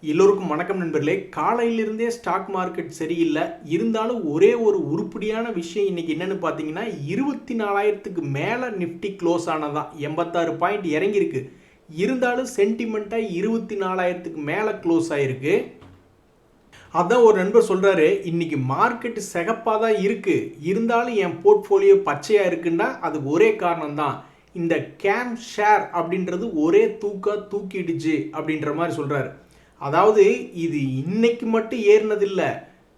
எல்லோருக்கும் வணக்கம் நண்பர்களே. காலையிலிருந்தே ஸ்டாக் மார்க்கெட் சரியில்லை. இருந்தாலும் ஒரே ஒரு உருப்படியான விஷயம் இன்னைக்கு என்னன்னு பார்த்தீங்கன்னா, 24,000க்கு மேலே நிஃப்டி க்ளோஸ் ஆனதான். 86 பாயிண்ட் இறங்கியிருக்கு. இருந்தாலும் சென்டிமெண்ட்டாக 24,000க்கு மேலே க்ளோஸ் ஆயிருக்கு. அதான் ஒரு நண்பர் சொல்கிறாரு, இன்னைக்கு மார்க்கெட் சிகப்பாக தான் இருக்குது, இருந்தாலும் என் போர்ட்ஃபோலியோ பச்சையாக இருக்குன்னா அது ஒரே காரணம் தான். இந்த கேம் ஷேர் அப்படின்றது ஒரே தூக்கிடுச்சு அப்படின்ற மாதிரி சொல்கிறாரு. அதாவது இது இன்னைக்கு மட்டும் ஏறினதில்லை,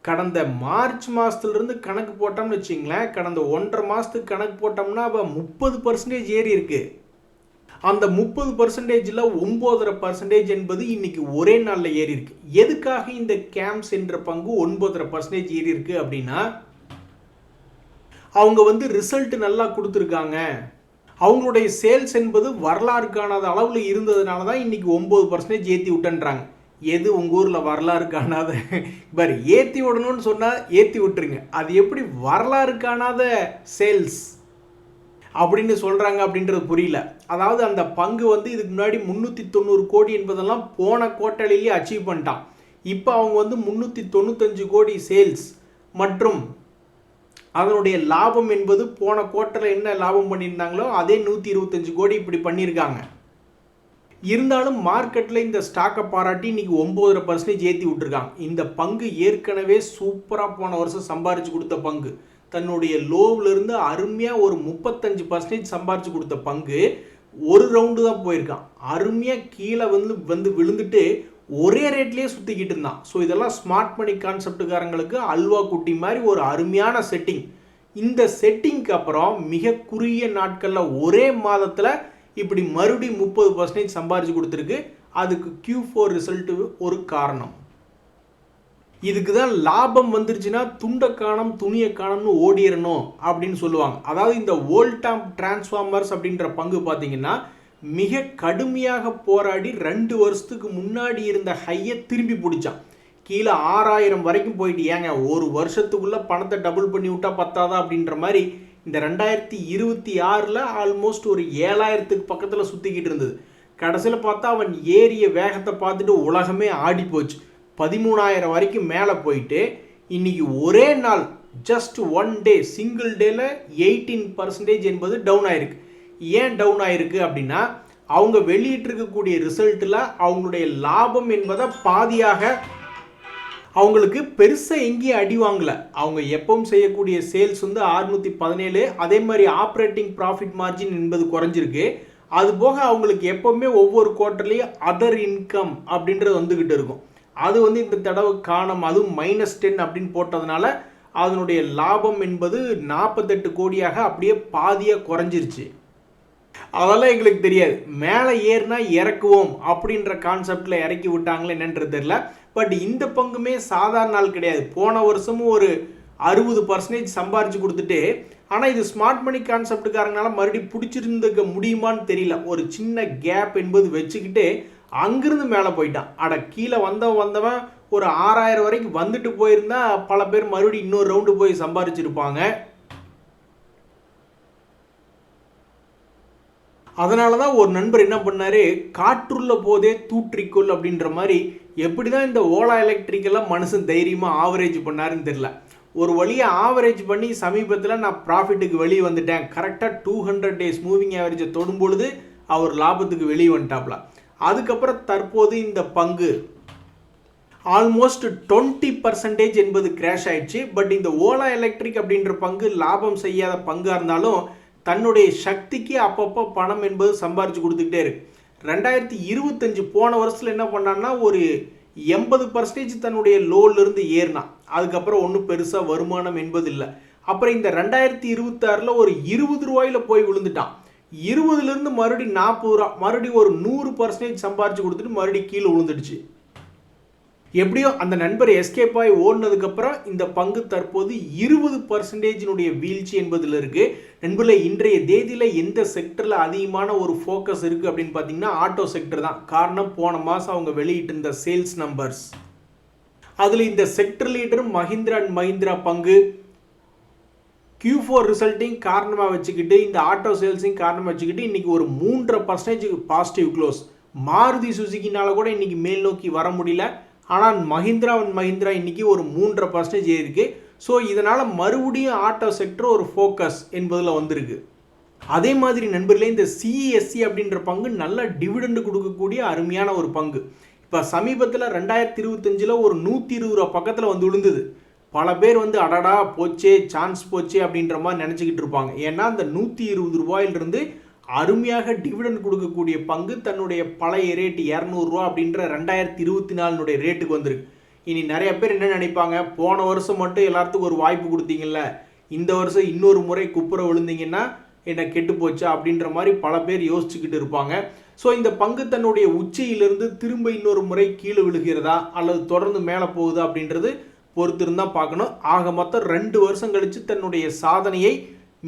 கடந்த மார்ச் மாதத்துலேருந்து கணக்கு போட்டோம்னு வச்சிங்களேன், கடந்த 1.5 மாதத்துக்கு கணக்கு போட்டோம்னா அப்போ 30% ஏறி இருக்கு. அந்த 30%ல் 9.5% என்பது இன்னைக்கு ஒரே நாளில் ஏறி இருக்கு. எதுக்காக இந்த கேம்ஸ் என்ற பங்கு 9.5% ஏறி இருக்கு அப்படின்னா, அவங்க ரிசல்ட் நல்லா கொடுத்துருக்காங்க. அவங்களுடைய சேல்ஸ் என்பது வரலாறு காணாத அளவில் இருந்ததுனால தான் இன்னைக்கு 9% ஏற்றி விட்டுன்றாங்க. எது உங்கள் ஊரில் வரலாறு காணாத பாரு, ஏற்றி விடணும்னு சொன்னால் ஏற்றி விட்டுருங்க. அது எப்படி வரலாறு காணாத சேல்ஸ் அப்படின்னு சொல்கிறாங்க அப்படின்றது புரியல. அதாவது அந்த பங்கு இதுக்கு முன்னாடி 390 கோடி என்பதெல்லாம் போன குவார்ட்டர்லிலேயே அச்சீவ் பண்ணிட்டான். இப்போ அவங்க 395 கோடி சேல்ஸ் மற்றும் அதனுடைய லாபம் என்பது போன குவார்ட்டரில் என்ன லாபம் பண்ணியிருந்தாங்களோ அதே 125 கோடி இப்படி பண்ணியிருக்காங்க. இருந்தாலும் மார்க்கெட்டில் இந்த ஸ்டாக்கை பாராட்டி இன்னைக்கு 9.5% ஏற்றி விட்டுருக்காங்க. இந்த பங்கு ஏற்கனவே சூப்பராக போன வருஷம் சம்பாரிச்சு கொடுத்த பங்கு, தன்னுடைய லோவிலிருந்து அருமையாக ஒரு 35% சம்பாரிச்சு கொடுத்த பங்கு ஒரு ரவுண்டு தான் போயிருக்கான். அருமையாக கீழே விழுந்துட்டு ஒரே ரேட்லேயே சுற்றிக்கிட்டு இருந்தான். ஸோ இதெல்லாம் ஸ்மார்ட் மணி கான்செப்டுக்காரங்களுக்கு அல்வா குட்டி மாதிரி ஒரு அருமையான செட்டிங். இந்த செட்டிங்க்கு அப்புறம் மிக குறுகிய நாட்களில் ஒரே மாதத்தில் இப்படி மறுபடியும் 30% சம்பாரிச்சு கொடுத்துருக்கு. அதுக்கு Q4 ரிசல்ட்டு ஒரு காரணம். இதுக்கு தான் லாபம் வந்துருச்சுன்னா துண்டை காணம் துணியை காணம்னு ஓடிடணும் அப்படின்னு சொல்லுவாங்க. அதாவது இந்த வோல்டாம் டிரான்ஸ்ஃபார்மர்ஸ் அப்படின்ற பங்கு பார்த்தீங்கன்னா மிக கடுமையாக போராடி 2 வருஷத்துக்கு முன்னாடி இருந்த ஹையை திரும்பி பிடிச்சான். கீழே 6,000 வரைக்கும் போயிட்டு, ஏங்க ஒரு வருஷத்துக்குள்ளே பணத்தை டபுள் பண்ணி விட்டா பத்தாதா அப்படின்ற மாதிரி இந்த 2026 ஆல்மோஸ்ட் ஒரு 7,000க்கு பக்கத்தில் சுற்றிக்கிட்டு இருந்தது. கடைசியில் பார்த்தா அவன் ஏறிய வேகத்தை பார்த்துட்டு உலகமே ஆடி போச்சு. 13,000 வரைக்கும் மேலே போயிட்டு இன்னைக்கு ஒரே நாள் ஜஸ்ட் 1 டே சிங்கிள் டேல 18% என்பது டவுன் ஆயிருக்கு. ஏன் டவுன் ஆயிருக்கு அப்படின்னா, அவங்க வெளியிட்டிருக்கக்கூடிய ரிசல்ட்டில் அவங்களுடைய லாபம் என்பதை பாதியாக அவங்களுக்கு பெருசாக எங்கேயும் அடி வாங்கலை. அவங்க எப்பவும் செய்யக்கூடிய சேல்ஸ் 617, அதே மாதிரி ஆப்ரேட்டிங் ப்ராஃபிட் மார்ஜின் என்பது குறைஞ்சிருக்கு. அது போக அவங்களுக்கு எப்போவுமே ஒவ்வொரு குவார்ட்டர்லேயும் அதர் இன்கம் அப்படின்றது வந்துக்கிட்டு இருக்கும். அது இந்த தடவை காணோம், அதுவும் -10 அப்படின்னு போட்டதுனால அதனுடைய லாபம் என்பது 48 கோடியாக அப்படியே பாதியாக குறைஞ்சிருச்சு. அதெல்லாம் எங்களுக்கு தெரியாது. மேலே ஏறினா இறக்குவோம் அப்படின்ற கான்செப்டில் இறக்கி விட்டாங்களே என்னன்றது தெரியல. பட் இந்த பங்குமே சாதாரண நாள் கிடையாது. போன வருஷமும் ஒரு 60% சம்பாரிச்சு கொடுத்துட்டு, ஆனால் இது ஸ்மார்ட் மணி கான்செப்டுக்காரங்களால மறுபடியும் பிடிச்சிருந்துக்க முடியுமான்னு தெரியல. ஒரு சின்ன கேப் என்பது வச்சுக்கிட்டு அங்கிருந்து மேலே போயிட்டான். கீழே வந்தவன் ஒரு 6,000 வரைக்கும் வந்துட்டு போயிருந்தா பல பேர் மறுபடியும் இன்னொரு ரவுண்டு போய் சம்பாரிச்சிருப்பாங்க. அதனால தான் ஒரு நண்பர் என்ன பண்ணாரு, காற்றுள்ள போதே தூற்றிக்கொள் அப்படின்ற மாதிரி எப்படி தான் இந்த ஓலா எலக்ட்ரிக்கெல்லாம் மனுஷன் தைரியமாக ஆவரேஜ் பண்ணாருன்னு தெரியல. ஒரு வழியாக ஆவரேஜ் பண்ணி சமீபத்தில் நான் ப்ராஃபிட்டுக்கு வெளியே வந்துட்டேன். கரெக்டாக 200 டேஸ் மூவிங் ஆவரேஜை தொடும் பொழுது அவர் லாபத்துக்கு வெளியே வந்துட்டாப்ல. அதுக்கப்புறம் தற்போது இந்த பங்கு ஆல்மோஸ்ட் 20% என்பது கிராஷ் ஆயிடுச்சு. பட் இந்த ஓலா எலக்ட்ரிக் அப்படின்ற பங்கு லாபம் செய்யாத பங்காக இருந்தாலும் தன்னுடைய சக்திக்கு அப்பப்போ பணம் என்பது சம்பாரிச்சு கொடுத்துக்கிட்டே இருக்கு. 2025 போன வருஷத்தில் என்ன பண்ணான்னா ஒரு 80% தன்னுடைய லோலிருந்து ஏறினான். அதுக்கப்புறம் ஒன்றும் பெருசாக வருமானம் என்பது இல்லை. அப்புறம் இந்த 2026 ஒரு 20 ரூபாயில் போய் விழுந்துட்டான். 20லேருந்து மறுபடியும் 40 ரூபா, மறுபடியும் ஒரு 100% சம்பாரிச்சு கொடுத்துட்டு மறுபடியும் கீழே விழுந்துடுச்சு. எப்படியோ அந்த நண்பர் எஸ்கேப் ஆகி ஓடினதுக்கப்புறம் இந்த பங்கு தற்போது 20% வீழ்ச்சி என்பதில் இருக்குது. நண்பர்களே, இன்றைய தேதியில் எந்த செக்டரில் அதிகமான ஒரு ஃபோக்கஸ் இருக்குது அப்படின்னு பார்த்தீங்கன்னா ஆட்டோ செக்டர் தான். காரணம், போன மாதம் அவங்க வெளியிட்டு இருந்த சேல்ஸ் நம்பர்ஸ். அதில் இந்த sector leader Mahindra and Mahindra பங்கு Q4 ரிசல்ட்டையும் காரணமாக வச்சுக்கிட்டு, இந்த ஆட்டோ சேல்ஸையும் காரணமாக வச்சுக்கிட்டு இன்றைக்கி ஒரு 3.5% பாசிட்டிவ் க்ளோஸ். மாருதி சுசுகினால கூட இன்னைக்கு மேல் நோக்கி வர முடியல. ஆனால் மஹிந்திரா அண்ட் மஹிந்திரா இன்னைக்கு ஒரு 3.5% ஏறிருக்கு. ஸோ இதனால் மறுபடியும் ஆட்டோ செக்டர் ஒரு ஃபோக்கஸ் என்பதில் வந்திருக்கு. அதே மாதிரி நண்பர்களே, இந்த சிஎஸ்சி அப்படின்ற பங்கு நல்ல டிவிடெண்ட் கொடுக்கக்கூடிய அருமையான ஒரு பங்கு. இப்போ சமீபத்தில் 2025 ஒரு 120 ரூபா பக்கத்தில் வந்து விழுந்தது. பல பேர் வந்து அடடா போச்சே, சான்ஸ் போச்சே அப்படின்ற மாதிரி நினச்சிக்கிட்டு இருப்பாங்க. ஏன்னா அந்த 120 ரூபாயிலிருந்து அருமையாக டிவிடெண்ட் கொடுக்கக்கூடிய பங்கு தன்னுடைய பழைய ரேட்டு 200 ரூபா அப்படின்ற 2024 ரேட்டுக்கு வந்திருக்கு. இனி நிறைய பேர் என்ன நினைப்பாங்க, போன வருஷம் மட்டும் எல்லாத்துக்கும் ஒரு வாய்ப்பு கொடுத்தீங்கல்ல, இந்த வருஷம் இன்னொரு முறை குப்புற விழுந்தீங்கன்னா என்ன கெட்டு போச்சா அப்படின்ற மாதிரி பல பேர் யோசிச்சுக்கிட்டு இருப்பாங்க. ஸோ இந்த பங்கு தன்னுடைய உச்சியிலிருந்து திரும்ப இன்னொரு முறை கீழே விழுகிறதா அல்லது தொடர்ந்து மேலே போகுதா அப்படின்றது பொறுத்திருந்தான் பார்க்கணும். ஆக மொத்தம் 2 வருஷம் கழித்து தன்னுடைய சாதனையை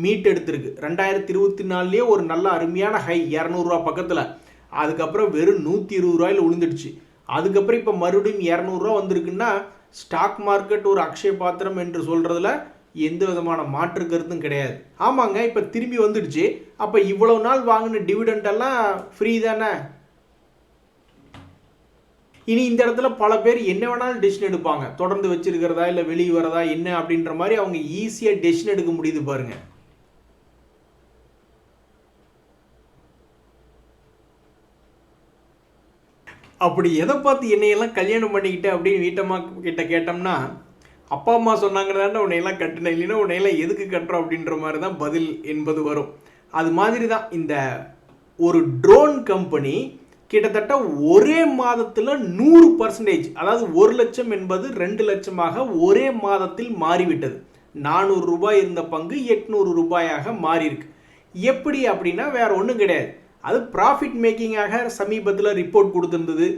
மீட்டெடுத்திருக்கு. 2024 ஒரு நல்ல அருமையான ஹை 200 ரூபா பக்கத்தில், அதுக்கப்புறம் வெறும் 120 ரூபாயில் விழுந்துடுச்சு. அதுக்கப்புறம் இப்போ மறுபடியும் 200 ரூபா வந்திருக்குன்னா ஸ்டாக் மார்க்கெட் ஒரு அக்ஷய பாத்திரம் என்று சொல்கிறதுல எந்த விதமான மாற்று கருத்தும் கிடையாது. ஆமாங்க, இப்போ திரும்பி வந்துடுச்சு. அப்போ இவ்வளவு நாள் வாங்கின டிவிடெண்ட் எல்லாம் ஃப்ரீ தானே. இனி இந்த இடத்துல பல பேர் என்ன வேணாலும் டெசிஷன் எடுப்பாங்க, தொடர்ந்து வச்சிருக்கிறதா இல்லை வெளியே வரதா என்ன அப்படின்ற மாதிரி அவங்க ஈஸியாக டெசிஷன் எடுக்க முடியுது பாருங்க. அப்படி எதை பார்த்து என்னையெல்லாம் கல்யாணம் பண்ணிக்கிட்டு அப்படின்னு வீட்டம்மா கிட்ட கேட்டோம்னா, அப்பா அம்மா சொன்னாங்கன்னு உன்னையெல்லாம் கட்டினேன், இல்லைன்னா உன்னையெல்லாம் எதுக்கு கட்டுறோம் அப்படின்ற மாதிரி தான் பதில் என்பது வரும். அது மாதிரி தான் இந்த ஒரு ட்ரோன் கம்பெனி கிட்டத்தட்ட ஒரே மாதத்தில் 100%, அதாவது 1 லட்சம் என்பது 2 லட்சமாக ஒரே மாதத்தில் மாறிவிட்டது. 400 ரூபாய் இருந்த பங்கு 800 ரூபாயாக மாறியிருக்கு. எப்படி அப்படின்னா வேற ஒன்றும் கிடையாது, அது ப்ராஃபிட் மேக்கிங்காக சமீபத்தில் ரிப்போர்ட் கொடுத்துருந்தது.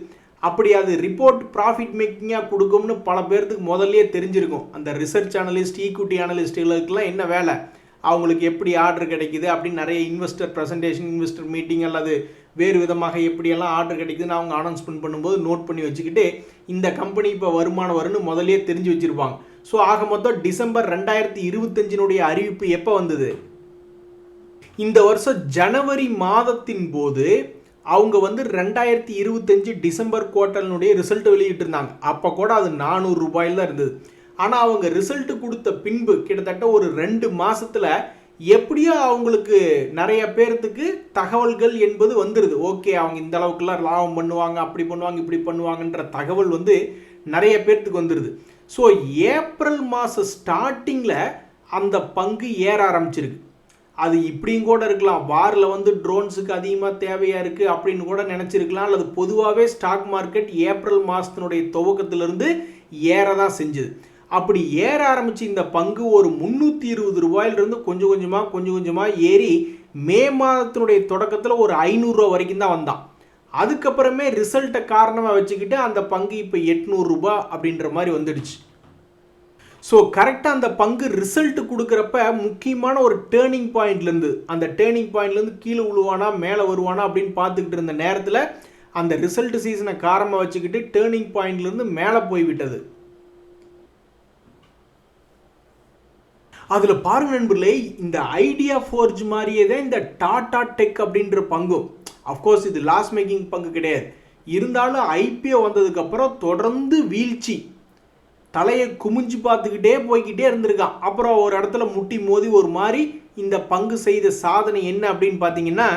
அப்படி அது ரிப்போர்ட் ப்ராஃபிட் மேக்கிங்காக கொடுக்கும்னு பல பேர்த்துக்கு முதல்லையே தெரிஞ்சிருக்கும். அந்த ரிசர்ச் அனலிஸ்ட், ஈக்விட்டி அனலிஸ்ட்டுகளுக்கெல்லாம் என்ன வேலை, அவங்களுக்கு எப்படி ஆர்டர் கிடைக்குது அப்படின்னு நிறைய இன்வெஸ்டர் ப்ரெசன்டேஷன், இன்வெஸ்டர் மீட்டிங் அல்லது வேறு விதமாக எப்படியெல்லாம் ஆர்டர் கிடைக்குதுன்னு அவங்க அனௌன்ஸ்மெண்ட் பண்ணும்போது நோட் பண்ணி வச்சுக்கிட்டு இந்த கம்பெனி இப்போ வருமானம் வரும்னு முதல்லையே தெரிஞ்சு வச்சுருப்பாங்க. ஸோ ஆக மொத்தம் டிசம்பர் 2025 அறிவிப்பு எப்போ வந்தது, இந்த வருஷம் ஜனவரி மாதத்தின் போது அவங்க வந்து 2025 டிசம்பர் குவார்ட்டர்னுடைய ரிசல்ட் வெளியிட்டிருந்தாங்க. அப்போ கூட அது 400 ரூபாயில் தான் இருந்தது. ஆனால் அவங்க ரிசல்ட் கொடுத்த பின்பு கிட்டத்தட்ட ஒரு 2 மாதத்தில் எப்படியோ அவங்களுக்கு நிறைய பேர்த்துக்கு தகவல்கள் என்பது வந்துடுது. ஓகே, அவங்க இந்த அளவுக்குலாம் லாபம் பண்ணுவாங்க, அப்படி பண்ணுவாங்க, இப்படி பண்ணுவாங்கன்ற தகவல் வந்து நிறைய பேர்த்துக்கு வந்துடுது. ஸோ ஏப்ரல் மாதம் ஸ்டார்டிங்கில் அந்த பங்கு ஏற ஆரம்பிச்சிருக்கு. அது இப்படியும் கூட இருக்கலாம், வாரில் வந்து ட்ரோன்ஸுக்கு அதிகமாக தேவையாக இருக்குது அப்படின்னு கூட நினச்சிருக்கலாம். அல்லது பொதுவாகவே ஸ்டாக் மார்க்கெட் ஏப்ரல் மாதத்தினுடைய துவக்கத்திலிருந்து ஏற தான் செஞ்சுது. அப்படி ஏற ஆரம்பித்து இந்த பங்கு ஒரு 320 ரூபாயிலிருந்து கொஞ்சம் கொஞ்சமாக ஏறி மே மாதத்தினுடைய தொடக்கத்தில் ஒரு 500 ரூபா வரைக்கும் தான் வந்தான். அதுக்கப்புறமே ரிசல்ட்டை காரணமாக வச்சுக்கிட்டு அந்த பங்கு இப்போ 800 ரூபா அப்படின்ற மாதிரி வந்துடுச்சு. ஸோ கரெக்டாக அந்த பங்கு ரிசல்ட் கொடுக்குறப்ப முக்கியமான ஒரு டேர்னிங் பாயிண்ட்லேருந்து, அந்த டேர்னிங் பாயிண்ட்லேருந்து கீழே விழுவானா மேலே வருவானா அப்படின்னு பார்த்துக்கிட்டு இருந்த நேரத்தில் அந்த ரிசல்ட் சீசனை காரணமாக வச்சுக்கிட்டு டேர்னிங் பாயிண்ட்லேருந்து மேலே போய்விட்டது. அதில் பாருங்க நண்பர்களே, இந்த ஐடியா ஃபோர்ஜ் மாதிரியே தான் இந்த டாடா டெக் அப்படின்ற பங்கும். அஃப்கோர்ஸ் இது லாஸ் மேக்கிங் பங்கு கிடையாது, இருந்தாலும் ஐபிஓ வந்ததுக்கப்புறம் தொடர்ந்து வீழ்ச்சி, தலையை குமிஞ்சு பார்த்துக்கிட்டே போய்கிட்டே இருந்திருக்கான். அப்புறம் ஒரு இடத்துல முட்டி மோதி ஒரு மாதிரி இந்த பங்கு செய்த சாதனை என்ன அப்படின்னு பார்த்தீங்கன்னா,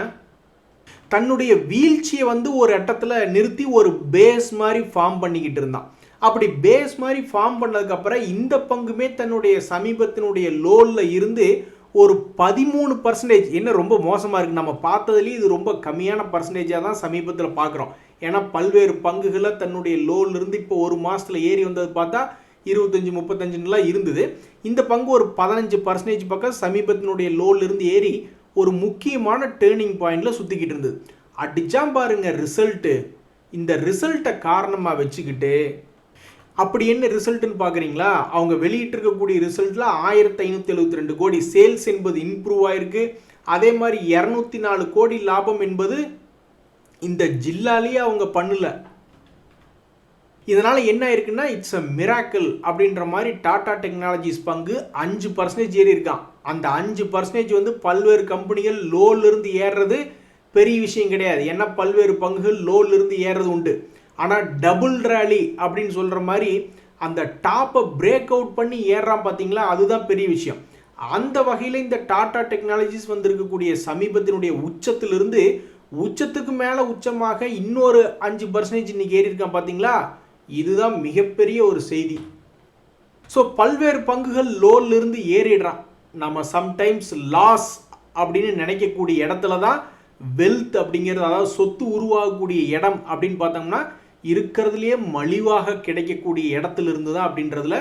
தன்னுடைய வீழ்ச்சியை வந்து ஒரு இடத்துல நிறுத்தி ஒரு பேஸ் மாதிரி ஃபார்ம் பண்ணிக்கிட்டு இருந்தான். அப்படி பேஸ் மாதிரி ஃபார்ம் பண்ணதுக்கப்புறம் இந்த பங்குமே தன்னுடைய சமீபத்தினுடைய லோவில் இருந்து ஒரு 13%, என்ன ரொம்ப மோசமாக இருக்குது, நம்ம பார்த்ததுலேயே இது ரொம்ப கம்மியான பர்சன்டேஜாக தான் சமீபத்தில் பார்க்குறோம். ஏன்னா பல்வேறு பங்குகளை தன்னுடைய லோவிலிருந்து இப்போ ஒரு மாதத்தில் ஏறி வந்தது பார்த்தா 25-35 இருந்தது. இந்த பங்கு ஒரு 15% பக்கம் சமீபத்தினுடைய லோவிலிருந்து ஏறி ஒரு முக்கியமான டேர்னிங் பாயிண்டில் சுற்றிக்கிட்டு இருந்தது. அடிச்சாம் பாருங்க ரிசல்ட்டு. இந்த ரிசல்ட்டை காரணமாக வச்சுக்கிட்டு அப்படி என்ன ரிசல்ட்டுன்னு பார்க்குறீங்களா, அவங்க வெளியிட்டிருக்கக்கூடிய ரிசல்ட்டில் 1572 கோடி சேல்ஸ் என்பது இம்ப்ரூவ் ஆயிருக்கு. அதே மாதிரி 204 கோடி லாபம் என்பது இந்த ஜில்லாலேயே அவங்க பண்ணல. இதனால் என்ன ஆயிருக்குன்னா இட்ஸ் அ மிராக்கிள் அப்படின்ற மாதிரி டாடா டெக்னாலஜிஸ் பங்கு 5% ஏறி இருக்கான். அந்த 5% வந்து பல்வேறு கம்பெனிகள் லோலிருந்து ஏறுறது பெரிய விஷயம் கிடையாது. ஏன்னா பல்வேறு பங்குகள் லோலிருந்து ஏறது உண்டு. ஆனால் டபுள் ரேலி அப்படின்னு சொல்கிற மாதிரி அந்த டாப்பை பிரேக் அவுட் பண்ணி ஏறான் பார்த்தீங்களா, அதுதான் பெரிய விஷயம். அந்த வகையில் இந்த டாடா டெக்னாலஜிஸ் வந்திருக்கக்கூடிய சமீபத்தினுடைய உச்சத்திலிருந்து உச்சத்துக்கு மேலே உச்சமாக இன்னொரு 5% இன்னைக்கு ஏறி இருக்கான் பார்த்தீங்களா, இதுதான் மிகப்பெரிய ஒரு செய்தி. ஸோ பல்வேறு பங்குகள் லோலிருந்து ஏறிடுறான். நம்ம சம்டைம்ஸ் லாஸ் அப்படின்னு நினைக்கக்கூடிய இடத்துல தான் வெல்த் அப்படிங்கிறது, அதாவது சொத்து உருவாகக்கூடிய இடம் அப்படின்னு பார்த்தோம்னா இருக்கிறதுலையே மலிவாக கிடைக்கக்கூடிய இடத்துல இருந்து தான் அப்படின்றதுல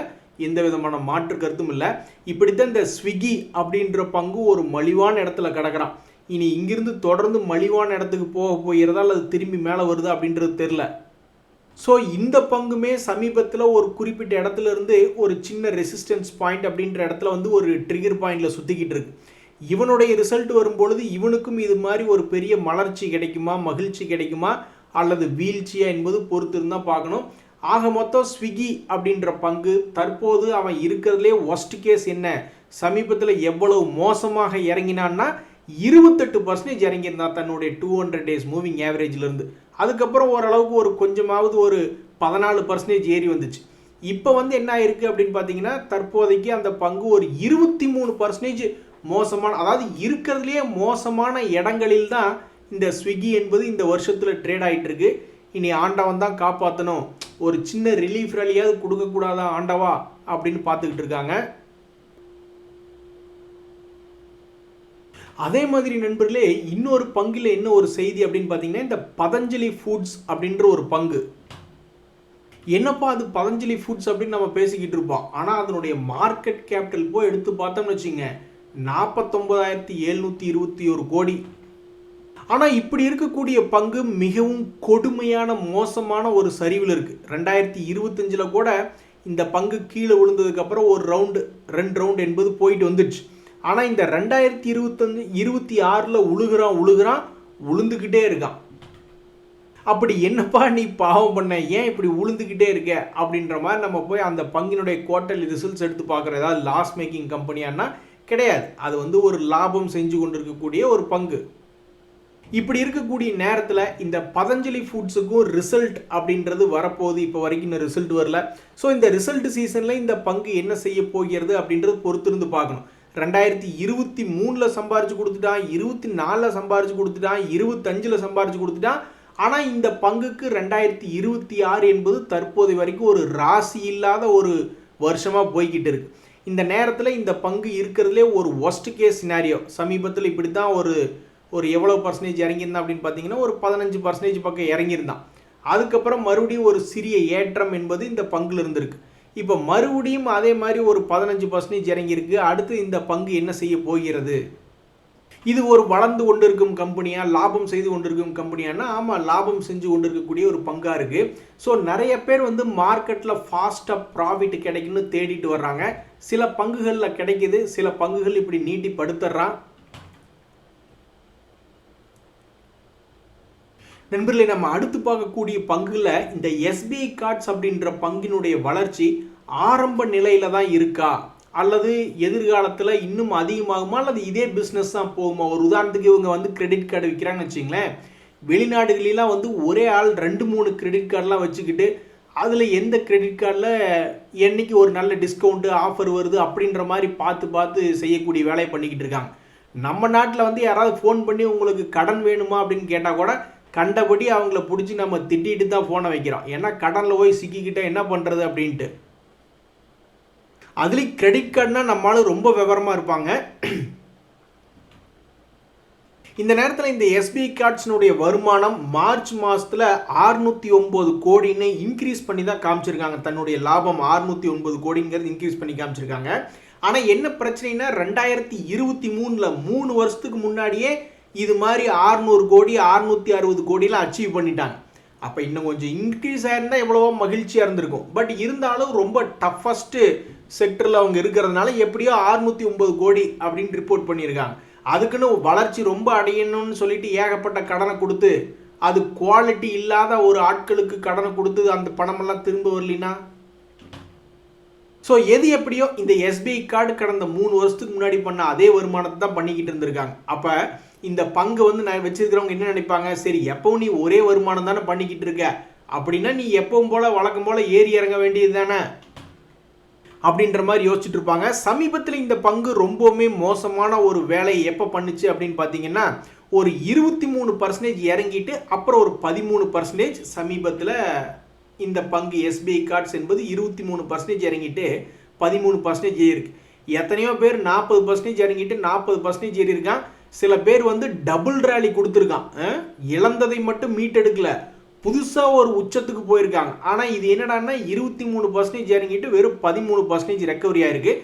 எந்த விதமான மாற்று கருத்தும் இல்லை. இப்படித்தான் இந்த ஸ்விக்கி அப்படின்ற பங்கு ஒரு மலிவான இடத்துல கிடக்கிறான். இனி இங்கிருந்து தொடர்ந்து மலிவான இடத்துக்கு போகிறதா அல்லது திரும்பி மேலே வருதா அப்படின்றது தெரில. ஸோ இந்த பங்குமே சமீபத்தில் ஒரு குறிப்பிட்ட இடத்துல இருந்து ஒரு சின்ன ரெசிஸ்டன்ஸ் பாயிண்ட் அப்படின்ற இடத்துல வந்து ஒரு ட்ரிகர் பாயிண்டில் சுற்றிக்கிட்டு இருக்கு. இவனுடைய ரிசல்ட் வரும்பொழுது இவனுக்கும் இது மாதிரி ஒரு பெரிய மலர்ச்சி கிடைக்குமா, மகிழ்ச்சி கிடைக்குமா அல்லது வீழ்ச்சியா என்பது பொறுத்து இருந்தால் பார்க்கணும். ஆக மொத்தம் ஸ்விக்கி அப்படின்ற பங்கு தற்போது அவன் இருக்கிறதுலே ஒஸ்ட் கேஸ் என்ன, சமீபத்தில் எவ்வளவு மோசமாக இறங்கினான்னா 28% இறங்கியிருந்தான் தன்னுடைய 200 days மூவிங் ஆவரேஜ்லேருந்து. அதுக்கப்புறம் ஓரளவுக்கு ஒரு கொஞ்சமாவது ஒரு 14% ஏறி வந்துச்சு. இப்போ வந்து என்ன ஆயிருக்கு அப்படின்னு பார்த்தீங்கன்னா தற்போதைக்கு அந்த பங்கு ஒரு 23% மோசமான, அதாவது இருக்கிறதுலே மோசமான இடங்களில் தான் இந்த ஸ்விக்கி என்பது இந்த வருஷத்தில் ட்ரேட் ஆகிட்டு இருக்கு. இனி ஆண்டவன் தான் காப்பாற்றணும், ஒரு சின்ன ரிலீஃப் ரேலியாவது கொடுக்கக்கூடாதா ஆண்டவா அப்படின்னு பார்த்துக்கிட்டு இருக்காங்க. அதே மாதிரி நண்பர்களே இன்னொரு பங்கில் என்ன ஒரு செய்தி அப்படின்னு பார்த்தீங்கன்னா இந்த பதஞ்சலி ஃபுட்ஸ் அப்படின்ற ஒரு பங்கு. என்னப்பா அது பதஞ்சலி ஃபுட்ஸ் அப்படின்னு நம்ம பேசிக்கிட்டு இருப்போம். ஆனால் அதனுடைய மார்க்கெட் கேபிட்டல் போய் எடுத்து பார்த்தோம்னு வச்சுங்க 49,721 கோடி. ஆனால் இப்படி இருக்கக்கூடிய பங்கு மிகவும் கொடுமையான மோசமான ஒரு சரிவில் இருக்குது. 2025 கூட இந்த பங்கு கீழே விழுந்ததுக்கப்புறம் ஒரு ரவுண்டு 2 ரவுண்டு என்பது போயிட்டு வந்துடுச்சு. ஆனால் இந்த 2026 உழுகுறான் உளுந்துக்கிட்டே இருக்கான். அப்படி என்னப்பா நீ பாவம் பண்ண, ஏன் இப்படி உளுந்துக்கிட்டே இருக்க அப்படின்ற மாதிரி நம்ம போய் அந்த பங்கினுடைய குவார்ட்டர்லி ரிசல்ட்ஸ் எடுத்து பார்க்குற ஏதாவது லாஸ் மேக்கிங் கம்பெனியானா கிடையாது. அது வந்து ஒரு லாபம் செஞ்சு கொண்டு இருக்கக்கூடிய ஒரு பங்கு. இப்படி இருக்கக்கூடிய நேரத்தில் இந்த பதஞ்சலி ஃபுட்ஸுக்கும் ரிசல்ட் அப்படின்றது வரப்போகுது. இப்போ வரைக்கும் இந்த ரிசல்ட் வரல. ஸோ இந்த ரிசல்ட் சீசனில் இந்த பங்கு என்ன செய்ய போகிறது அப்படின்றது பொறுத்திருந்து பார்க்கணும். 2023 சம்பாரிச்சு கொடுத்துட்டான், 24 சம்பாரிச்சு கொடுத்துட்டான், 25 சம்பாரிச்சு கொடுத்துட்டான். ஆனால் இந்த பங்குக்கு 2026 என்பது தற்போது வரைக்கும் ஒரு ராசி இல்லாத ஒரு வருஷமாக போய்கிட்டு இருக்கு. இந்த நேரத்தில் இந்த பங்கு இருக்கிறதுலே ஒரு ஒஸ்ட் கேஸ் சினாரியோ. சமீபத்தில் இப்படி தான் ஒரு எவ்வளோ பர்சன்டேஜ் இறங்கியிருந்தான் அப்படின்னு பார்த்தீங்கன்னா ஒரு 15% பக்கம் இறங்கியிருந்தான். அதுக்கப்புறம் மறுபடியும் ஒரு சிறிய ஏற்றம் என்பது இந்த பங்குல இருந்திருக்கு. இப்போ மறுபடியும் அதே மாதிரி ஒரு 15% இறங்கியிருக்கு. அடுத்து இந்த பங்கு என்ன செய்ய போகிறது? இது ஒரு வளர்ந்து கொண்டிருக்கும் கம்பெனியா, லாபம் செய்து கொண்டிருக்கும் கம்பெனியானா ஆமாம், லாபம் செஞ்சு கொண்டிருக்கக்கூடிய ஒரு பங்காக இருக்குது. ஸோ நிறைய பேர் வந்து மார்க்கெட்டில் ஃபாஸ்ட்டாக ப்ராஃபிட் கிடைக்குன்னு தேடிட்டு வர்றாங்க. சில பங்குகளில் கிடைக்குது, சில பங்குகள் இப்படி நீட்டி படுத்துறான். நண்பர்களே நம்ம அடுத்து பார்க்கக்கூடிய பங்குல இந்த எஸ்பிஐ கார்ட்ஸ் அப்படின்ற பங்கினுடைய வளர்ச்சி ஆரம்ப நிலையில தான் இருக்கா அல்லது எதிர்காலத்தில் இன்னும் அதிகமாகுமா அல்லது இதே பிஸ்னஸ் தான் போகுமா? ஒரு உதாரணத்துக்கு இவங்க வந்து கிரெடிட் கார்டு விற்கிறாங்கன்னு வச்சுங்களேன். வெளிநாடுகளெலாம் வந்து ஒரே ஆள் 2-3 கிரெடிட் கார்டெலாம் வச்சுக்கிட்டு அதில் எந்த கிரெடிட் கார்டில் என்னைக்கு ஒரு நல்ல டிஸ்கவுண்ட்டு ஆஃபர் வருது அப்படின்ற மாதிரி பார்த்து செய்யக்கூடிய வேலையை பண்ணிக்கிட்டு இருக்காங்க. நம்ம நாட்டில் வந்து யாராவது ஃபோன் பண்ணி உங்களுக்கு கடன் வேணுமா அப்படின்னு கேட்டால் கூட கண்டபடி அவங்கள பிடிச்சி நம்ம திட்டிட்டு தான் ஃபோனை வைக்கிறோம். ஏன்னா கடனில் போய் சிக்கிக்கிட்ட என்ன பண்ணுறது அப்படின்ட்டு. அதுலேயும் கிரெடிட் கார்டுனா நம்மளால ரொம்ப விவரமாக இருப்பாங்க. இந்த நேரத்தில் இந்த எஸ்பிஐ கார்ட்ஸினுடைய வருமானம் மார்ச் மாதத்தில் 609 கோடின்னு இன்க்ரீஸ் பண்ணி தான் காமிச்சிருக்காங்க. தன்னுடைய லாபம் 609 கோடிங்கிறது இன்க்ரீஸ் பண்ணி காமிச்சிருக்காங்க. ஆனால் என்ன பிரச்சனைனா 2023 3 வருஷத்துக்கு முன்னாடியே இது மாதிரி 600 கோடி 660 கோடிலாம் அச்சீவ் பண்ணிட்டாங்க. அப்போ இன்னும் கொஞ்சம் இன்க்ரீஸ் ஆயிருந்தால் எவ்வளவோ மகிழ்ச்சியாக இருந்திருக்கும். பட் இருந்தாலும் ரொம்ப டஃபஸ்ட்டு செக்டரில் அவங்க இருக்கிறதுனால எப்படியோ 609 கோடி அப்படின்னு ரிப்போர்ட் பண்ணியிருக்காங்க. அதுக்குன்னு வளர்ச்சி ரொம்ப அடையணும்னு சொல்லிட்டு ஏகப்பட்ட கடனை கொடுத்து அது குவாலிட்டி இல்லாத ஒரு ஆட்களுக்கு கடனை கொடுத்து அந்த பணமெல்லாம் திரும்ப வரலினா. ஸோ எது எப்படியோ இந்த எஸ்பிஐ கார்டு கடந்த 3 வருஷத்துக்கு முன்னாடி பண்ண அதே வருமானத்தை தான் பண்ணிக்கிட்டு இருந்திருக்காங்க. அப்போ இந்த பங்கு வந்து நான் வச்சிருக்கிறவங்க என்ன நினைப்பாங்க, சரி எப்பவும் நீ ஒரே வருமானம் தானே பண்ணிக்கிட்டு இருக்க, அப்படின்னா நீ எப்பவும் போல வழக்கம் போல ஏறி இறங்க வேண்டியது தானே அப்படின்ற மாதிரி யோசிச்சுட்டு இருப்பாங்க. சமீபத்தில் இந்த பங்கு ரொம்பவுமே மோசமான ஒரு வேலையை எப்போ பண்ணுச்சு அப்படின்னு பார்த்தீங்கன்னா, ஒரு 23% இறங்கிட்டு அப்புறம் ஒரு 13% சமீபத்தில் இந்த பங்கு எஸ்பிஐ கார்ட்ஸ் என்பது 23% இறங்கிட்டு 13% ஏறிருக்கு. எத்தனையோ பேர் 40% இறங்கிட்டு 40% ஏறி இருக்கான். சில பேர் வந்து டபுள் ரேலி கொடுத்துருக்கான். இழந்ததை மட்டும் மீட்டெடுக்கல, புதுசாக ஒரு உச்சத்துக்கு போயிருக்காங்க. ஆனால் இது என்னடான்னா 23% இறங்கிட்டு வெறும் 13% ரெக்கவரி ஆயிருக்கு.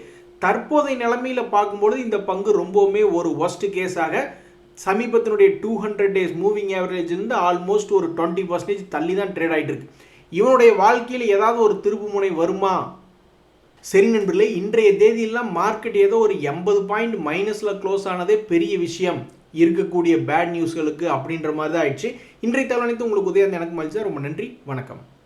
தற்போதைய நிலைமையில் பார்க்கும்போது இந்த பங்கு ரொம்பவுமே ஒரு ஒர்ஸ்ட் கேஸாக சமீபத்தினுடைய 200 டேஸ் மூவிங் ஆவரேஜ் இருந்து ஆல்மோஸ்ட் ஒரு 20% தள்ளி தான் ட்ரேட் ஆகிட்டு இருக்கு. இவனுடைய வாழ்க்கையில் ஏதாவது ஒரு திருப்பு முனை வருமா? சரி நண்பர்களே, இன்றைய தேதியெல்லாம் மார்க்கெட் ஏதோ ஒரு 80 பாயிண்ட் மைனஸில் க்ளோஸ் ஆனதே பெரிய விஷயம் இருக்கக்கூடிய பேட் நியூஸ்களுக்கு அப்படின்ற மாதிரி தான் ஆயிடுச்சு. இன்றைய தகவல் அனைத்து உங்களுக்கு உதயம் எனக்கு மகிழ்ச்சி. ரொம்ப நன்றி, வணக்கம்.